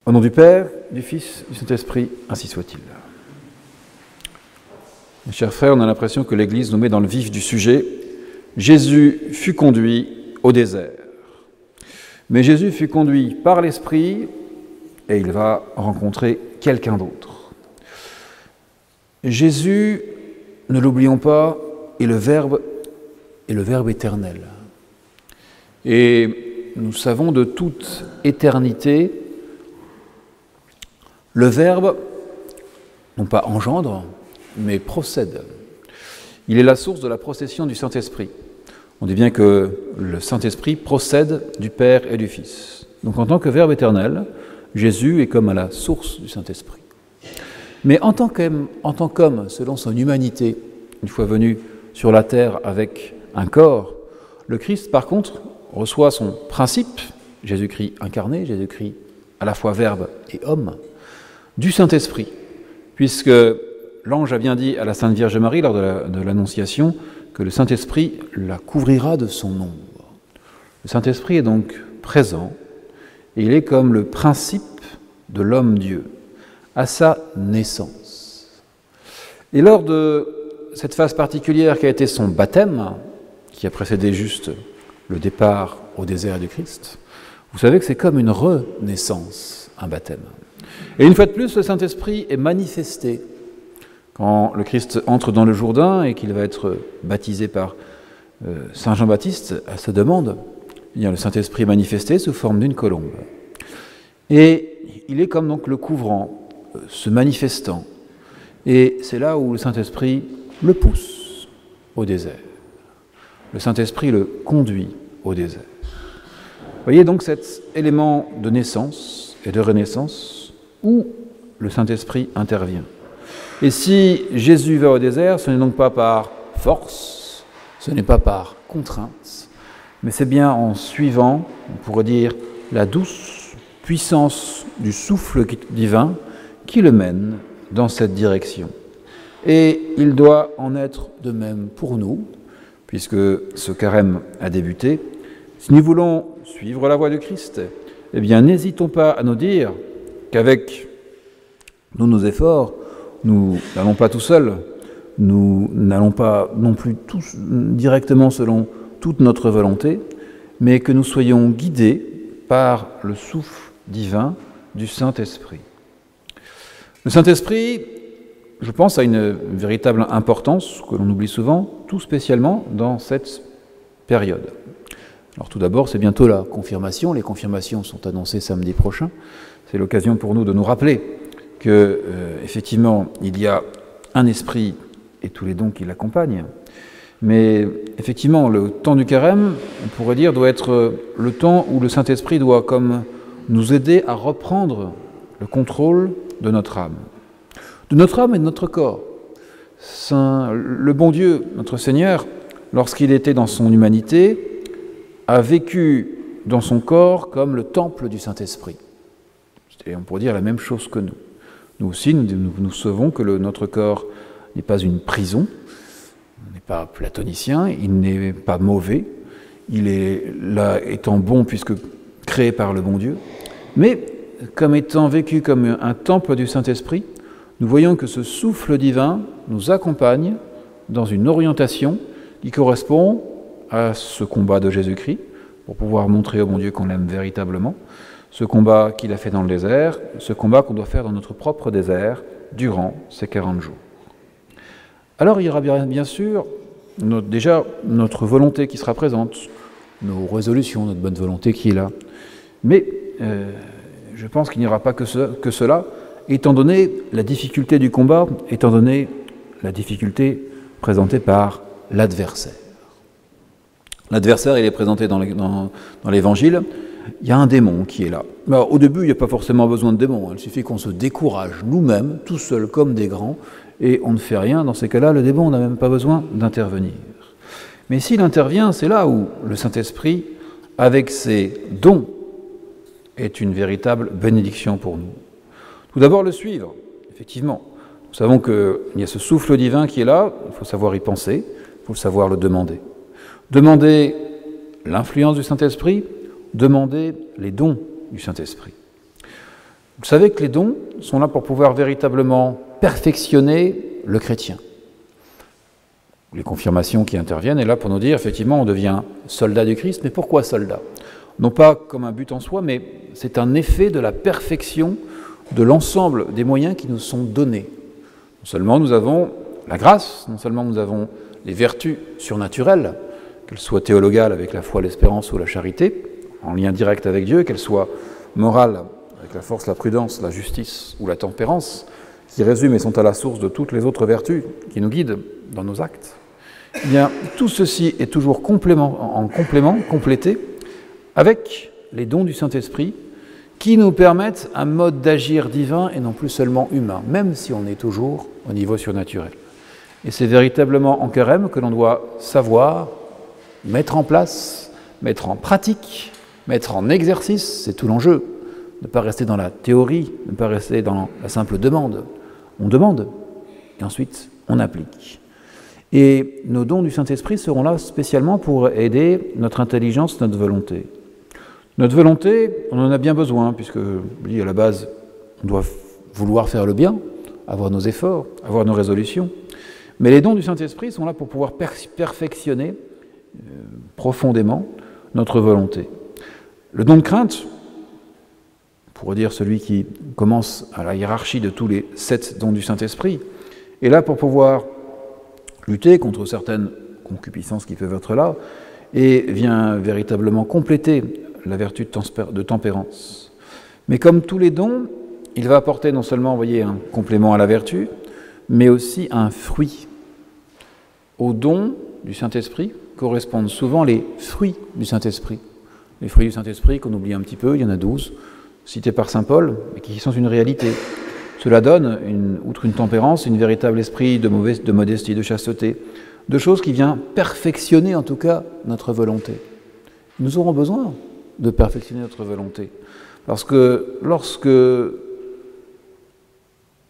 Au nom du Père, du Fils, du Saint-Esprit, ainsi soit-il. Mes chers frères, on a l'impression que l'Église nous met dans le vif du sujet. Jésus fut conduit au désert. Mais Jésus fut conduit par l'Esprit et il va rencontrer quelqu'un d'autre. Jésus, ne l'oublions pas, est le Verbe éternel. Et nous savons de toute éternité, le Verbe, non pas engendre, mais procède. Il est la source de la procession du Saint-Esprit. On dit bien que le Saint-Esprit procède du Père et du Fils. Donc en tant que Verbe éternel, Jésus est comme à la source du Saint-Esprit. Mais en tant qu'homme, selon son humanité, une fois venu sur la terre avec un corps, le Christ, par contre, reçoit son principe, Jésus-Christ incarné, Jésus-Christ à la fois Verbe et homme, du Saint-Esprit, puisque l'ange a bien dit à la Sainte Vierge Marie lors de l'Annonciation que le Saint-Esprit la couvrira de son ombre. Le Saint-Esprit est donc présent et il est comme le principe de l'homme-dieu à sa naissance. Et lors de cette phase particulière qui a été son baptême, qui a précédé juste le départ au désert du Christ, vous savez que c'est comme une renaissance, un baptême. Et une fois de plus, le Saint-Esprit est manifesté. Quand le Christ entre dans le Jourdain et qu'il va être baptisé par Saint Jean-Baptiste, à sa demande, il y a le Saint-Esprit manifesté sous forme d'une colombe. Et il est comme donc le couvrant, se manifestant. Et c'est là où le Saint-Esprit le pousse au désert. Le Saint-Esprit le conduit au désert. Vous voyez donc cet élément de naissance et de renaissance où le Saint-Esprit intervient. Et si Jésus va au désert, ce n'est donc pas par force, ce n'est pas par contrainte, mais c'est bien en suivant, on pourrait dire, la douce puissance du souffle divin qui le mène dans cette direction. Et il doit en être de même pour nous, puisque ce carême a débuté. Si nous voulons suivre la voie de Christ, eh bien n'hésitons pas à nous dire qu'avec nos efforts, nous n'allons pas tout seuls, nous n'allons pas non plus tous directement selon toute notre volonté, mais que nous soyons guidés par le souffle divin du Saint-Esprit. Le Saint-Esprit, je pense, a une véritable importance que l'on oublie souvent, tout spécialement dans cette période. Alors tout d'abord, c'est bientôt la confirmation. Les confirmations sont annoncées samedi prochain. C'est l'occasion pour nous de nous rappeler que, effectivement, il y a un esprit et tous les dons qui l'accompagnent. Mais effectivement, le temps du carême, on pourrait dire, doit être le temps où le Saint-Esprit doit comme nous aider à reprendre le contrôle de notre âme et de notre corps. Le bon Dieu, notre Seigneur, lorsqu'il était dans son humanité, a vécu dans son corps comme le temple du Saint-Esprit. Et on pourrait dire la même chose que nous. Nous aussi, nous savons que notre corps n'est pas une prison, il n'est pas platonicien, il n'est pas mauvais, il est là étant bon puisque créé par le bon Dieu, mais comme étant vécu comme un temple du Saint-Esprit, nous voyons que ce souffle divin nous accompagne dans une orientation qui correspond à ce combat de Jésus-Christ, pour pouvoir montrer au bon Dieu qu'on l'aime véritablement, ce combat qu'il a fait dans le désert, ce combat qu'on doit faire dans notre propre désert durant ces 40 jours. Alors il y aura bien sûr déjà notre volonté qui sera présente, nos résolutions, notre bonne volonté qui est là. Mais je pense qu'il n'y aura pas que cela, étant donné la difficulté du combat, étant donné la difficulté présentée par l'adversaire. L'adversaire, il est présenté dans l'Évangile. Il y a un démon qui est là. Alors, au début, il n'y a pas forcément besoin de démon. Il suffit qu'on se décourage nous-mêmes, tout seuls comme des grands, et on ne fait rien. Dans ces cas-là, le démon n'a même pas besoin d'intervenir. Mais s'il intervient, c'est là où le Saint-Esprit, avec ses dons, est une véritable bénédiction pour nous. Tout d'abord, le suivre, effectivement. Nous savons qu'il y a ce souffle divin qui est là, il faut savoir y penser, il faut savoir le demander. Demander l'influence du Saint-Esprit, demander les dons du Saint-Esprit. Vous savez que les dons sont là pour pouvoir véritablement perfectionner le chrétien. Les confirmations qui interviennent est là pour nous dire, effectivement, on devient soldat du Christ. Mais pourquoi soldat? Non pas comme un but en soi, mais c'est un effet de la perfection de l'ensemble des moyens qui nous sont donnés. Non seulement nous avons la grâce, non seulement nous avons les vertus surnaturelles, qu'elles soient théologales avec la foi, l'espérance ou la charité, en lien direct avec Dieu, qu'elles soient morales avec la force, la prudence, la justice ou la tempérance, qui résument et sont à la source de toutes les autres vertus qui nous guident dans nos actes. Eh bien, tout ceci est toujours complété avec les dons du Saint-Esprit qui nous permettent un mode d'agir divin et non plus seulement humain, même si on est toujours au niveau surnaturel. Et c'est véritablement en carême que l'on doit savoir, mettre en place, mettre en pratique, mettre en exercice, c'est tout l'enjeu. Ne pas rester dans la théorie, ne pas rester dans la simple demande. On demande et ensuite on applique. Et nos dons du Saint-Esprit seront là spécialement pour aider notre intelligence, notre volonté. Notre volonté, on en a bien besoin, puisque, à la base, on doit vouloir faire le bien, avoir nos efforts, avoir nos résolutions. Mais les dons du Saint-Esprit sont là pour pouvoir perfectionner profondément notre volonté. Le don de crainte, on pourrait dire celui qui commence à la hiérarchie de tous les 7 dons du Saint-Esprit, est là pour pouvoir lutter contre certaines concupiscences qui peuvent être là, et vient véritablement compléter la vertu de tempérance. Mais comme tous les dons, il va apporter non seulement, un complément à la vertu, mais aussi un fruit. Aux dons du Saint-Esprit correspondent souvent les fruits du Saint-Esprit. Les fruits du Saint-Esprit qu'on oublie un petit peu, il y en a 12, cités par saint Paul, mais qui sont une réalité. Cela donne, outre une tempérance, un véritable esprit de modestie, de chasteté, de choses qui viennent perfectionner en tout cas notre volonté. Nous aurons besoin de perfectionner notre volonté. Parce que lorsque,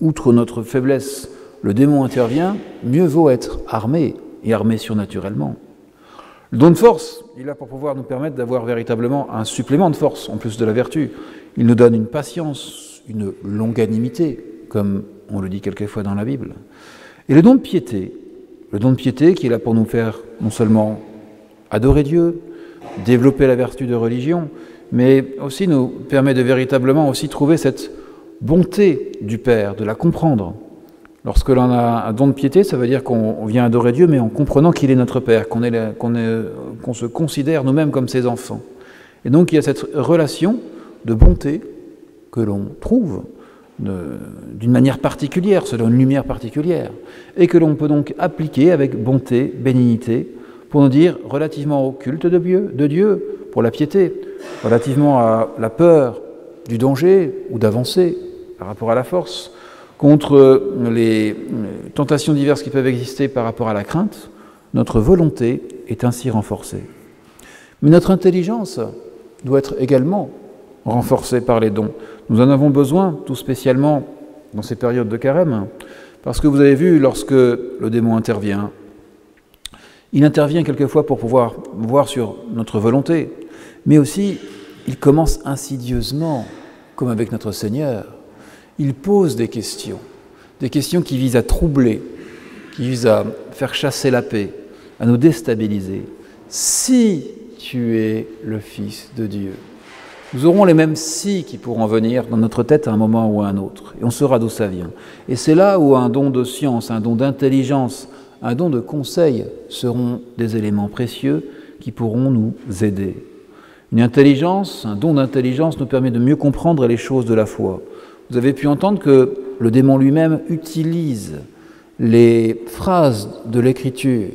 outre notre faiblesse, le démon intervient, mieux vaut être armé, et armé surnaturellement. Le don de force, il est là pour pouvoir nous permettre d'avoir véritablement un supplément de force, en plus de la vertu. Il nous donne une patience, une longanimité, comme on le dit quelquefois dans la Bible. Et le don de piété qui est là pour nous faire non seulement adorer Dieu, développer la vertu de religion, mais aussi nous permet de véritablement aussi trouver cette bonté du Père, de la comprendre. Lorsque l'on a un don de piété, ça veut dire qu'on vient adorer Dieu, mais en comprenant qu'il est notre Père, qu'on se considère nous-mêmes comme ses enfants. Et donc il y a cette relation de bonté que l'on trouve d'une manière particulière, selon une lumière particulière, et que l'on peut donc appliquer avec bonté, bénignité, pour nous dire relativement au culte de Dieu, pour la piété, relativement à la peur du danger ou d'avancer par rapport à la force, contre les tentations diverses qui peuvent exister par rapport à la crainte, notre volonté est ainsi renforcée. Mais notre intelligence doit être également renforcée par les dons. Nous en avons besoin, tout spécialement dans ces périodes de carême, parce que vous avez vu, lorsque le démon intervient, il intervient quelquefois pour pouvoir voir sur notre volonté, mais aussi il commence insidieusement, comme avec notre Seigneur. Il pose des questions qui visent à troubler, qui visent à faire chasser la paix, à nous déstabiliser. Si tu es le Fils de Dieu, nous aurons les mêmes si qui pourront venir dans notre tête à un moment ou à un autre, et on saura d'où ça vient. Et c'est là où un don de science, un don d'intelligence, un don de conseil seront des éléments précieux qui pourront nous aider. Une intelligence, un don d'intelligence nous permet de mieux comprendre les choses de la foi. Vous avez pu entendre que le démon lui-même utilise les phrases de l'Écriture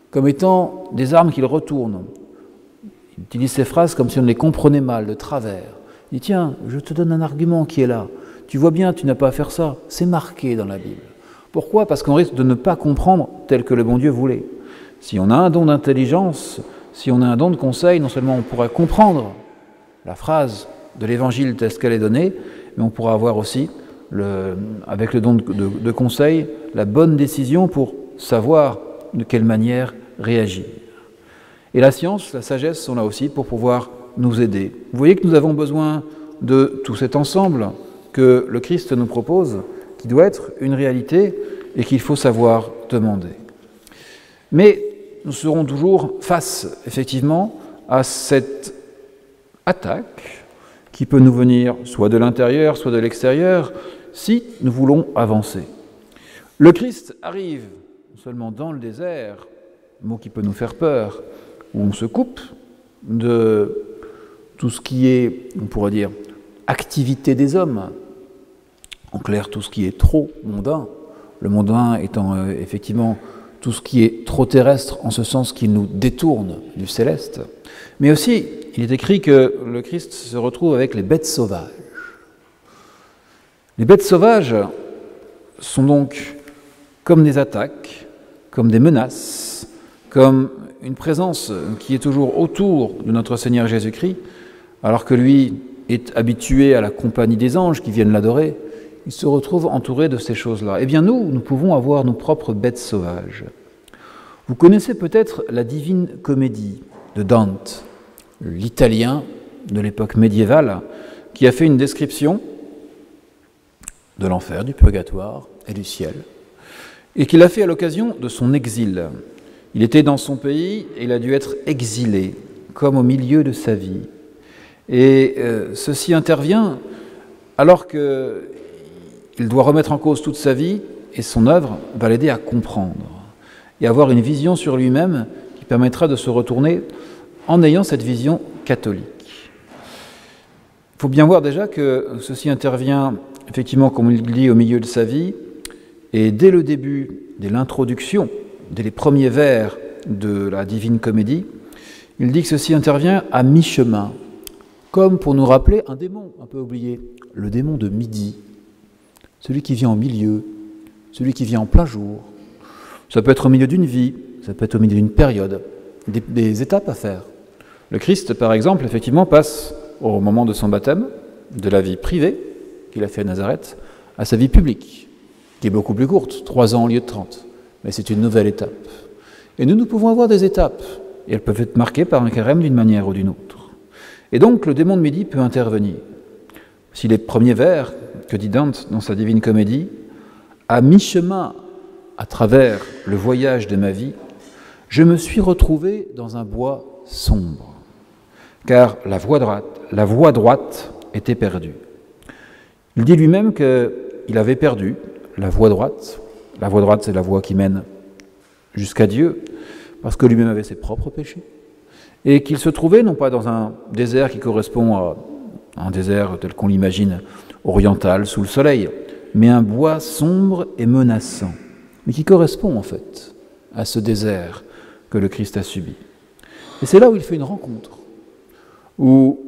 comme étant des armes qu'il retourne. Il utilise ces phrases comme si on les comprenait mal, de travers. Il dit « Tiens, je te donne un argument qui est là. Tu vois bien, tu n'as pas à faire ça. » C'est marqué dans la Bible. Pourquoi ? Parce qu'on risque de ne pas comprendre tel que le bon Dieu voulait. Si on a un don d'intelligence, si on a un don de conseil, non seulement on pourra comprendre la phrase de l'Évangile telle qu'elle est donnée, mais on pourra avoir aussi, avec le don de conseil, la bonne décision pour savoir de quelle manière réagir. Et la science, la sagesse sont là aussi pour pouvoir nous aider. Vous voyez que nous avons besoin de tout cet ensemble que le Christ nous propose, qui doit être une réalité et qu'il faut savoir demander. Mais nous serons toujours face, effectivement, à cette attaque qui peut nous venir soit de l'intérieur, soit de l'extérieur, si nous voulons avancer. Le Christ arrive non seulement dans le désert, mot qui peut nous faire peur, où on se coupe de tout ce qui est, on pourrait dire, activité des hommes, en clair tout ce qui est trop mondain, le mondain étant effectivement tout ce qui est trop terrestre en ce sens qu'il nous détourne du céleste, mais aussi il est écrit que le Christ se retrouve avec les bêtes sauvages. Les bêtes sauvages sont donc comme des attaques, comme des menaces, comme une présence qui est toujours autour de notre Seigneur Jésus-Christ, alors que lui est habitué à la compagnie des anges qui viennent l'adorer, il se retrouve entouré de ces choses-là. Eh bien nous pouvons avoir nos propres bêtes sauvages. Vous connaissez peut-être la Divine Comédie de Dante, l'Italien de l'époque médiévale, qui a fait une description de l'enfer, du purgatoire et du ciel, et qu'il a fait à l'occasion de son exil. Il était dans son pays et il a dû être exilé, comme au milieu de sa vie. Et ceci intervient alors qu'il doit remettre en cause toute sa vie et son œuvre va l'aider à comprendre et avoir une vision sur lui-même qui permettra de se retourner en ayant cette vision catholique. Il faut bien voir déjà que ceci intervient effectivement, comme il dit, au milieu de sa vie, et dès le début, dès l'introduction, dès les premiers vers de la Divine Comédie, il dit que ceci intervient à mi-chemin, comme pour nous rappeler un démon un peu oublié, le démon de midi, celui qui vient au milieu, celui qui vient en plein jour. Ça peut être au milieu d'une vie, ça peut être au milieu d'une période, des étapes à faire. Le Christ, par exemple, effectivement, passe au moment de son baptême, de la vie privée qu'il a fait à Nazareth, à sa vie publique, qui est beaucoup plus courte, 3 ans au lieu de 30. Mais c'est une nouvelle étape. Et nous pouvons avoir des étapes, et elles peuvent être marquées par un carême d'une manière ou d'une autre. Et donc, le démon de midi peut intervenir. Si les premiers vers que dit Dante dans sa Divine Comédie, à mi-chemin, à travers le voyage de ma vie, je me suis retrouvé dans un bois sombre, car la voie droite était perdue. Il dit lui-même qu'il avait perdu la voie droite. La voie droite, c'est la voie qui mène jusqu'à Dieu, parce que lui-même avait ses propres péchés, et qu'il se trouvait non pas dans un désert qui correspond à un désert tel qu'on l'imagine oriental, sous le soleil, mais un bois sombre et menaçant, mais qui correspond en fait à ce désert que le Christ a subi. Et c'est là où il fait une rencontre, où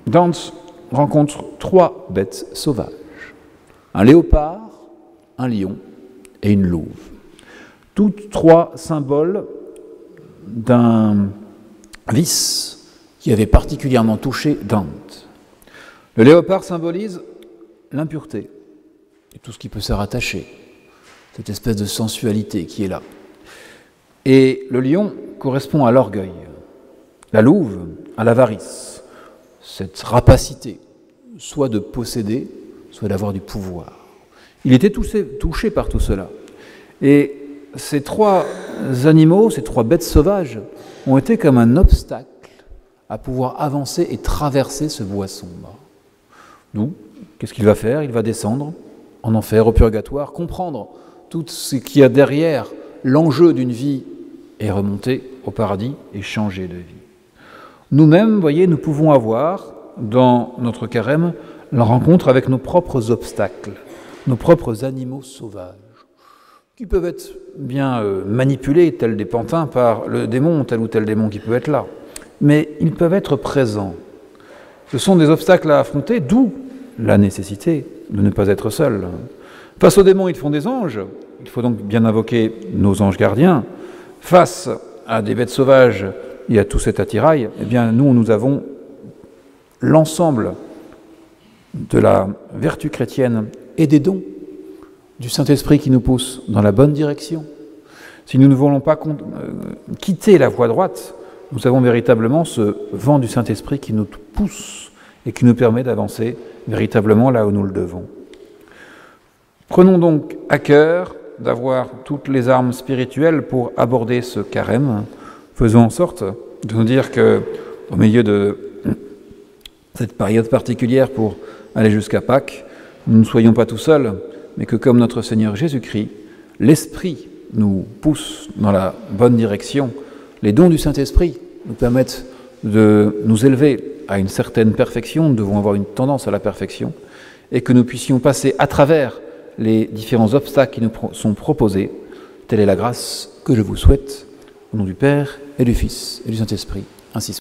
Dante rencontre 3 bêtes sauvages, un léopard, un lion et une louve. Toutes 3 symboles d'un vice qui avait particulièrement touché Dante. Le léopard symbolise l'impureté et tout ce qui peut se rattacher, cette espèce de sensualité qui est là. Et le lion correspond à l'orgueil, la louve à l'avarice, cette rapacité, soit de posséder, soit d'avoir du pouvoir. Il était touché par tout cela. Et ces 3 animaux, ces 3 bêtes sauvages, ont été comme un obstacle à pouvoir avancer et traverser ce bois sombre. D'où, qu'est-ce qu'il va faire? Il va descendre en enfer, au purgatoire, comprendre tout ce qu'il y a derrière l'enjeu d'une vie et remonter au paradis et changer de vie. Nous-mêmes, vous voyez, nous pouvons avoir dans notre carême la rencontre avec nos propres obstacles, nos propres animaux sauvages, qui peuvent être bien manipulés, tels des pantins, par le démon, tel ou tel démon qui peut être là. Mais ils peuvent être présents. Ce sont des obstacles à affronter, d'où la nécessité de ne pas être seul. Face aux démons, ils font des anges. Il faut donc bien invoquer nos anges gardiens. Face à des bêtes sauvages et à tout cet attirail, eh bien, nous avons l'ensemble de la vertu chrétienne et des dons du Saint-Esprit qui nous poussent dans la bonne direction. Si nous ne voulons pas quitter la voie droite, nous avons véritablement ce vent du Saint-Esprit qui nous pousse et qui nous permet d'avancer véritablement là où nous le devons. Prenons donc à cœur d'avoir toutes les armes spirituelles pour aborder ce carême. Faisons en sorte de nous dire que, au milieu de cette période particulière pour aller jusqu'à Pâques, nous ne soyons pas tout seuls, mais que comme notre Seigneur Jésus-Christ, l'Esprit nous pousse dans la bonne direction. Les dons du Saint-Esprit nous permettent de nous élever à une certaine perfection, nous devons avoir une tendance à la perfection, et que nous puissions passer à travers les différents obstacles qui nous sont proposés. Telle est la grâce que je vous souhaite, au nom du Père et du Fils et du Saint-Esprit. Ainsi soit.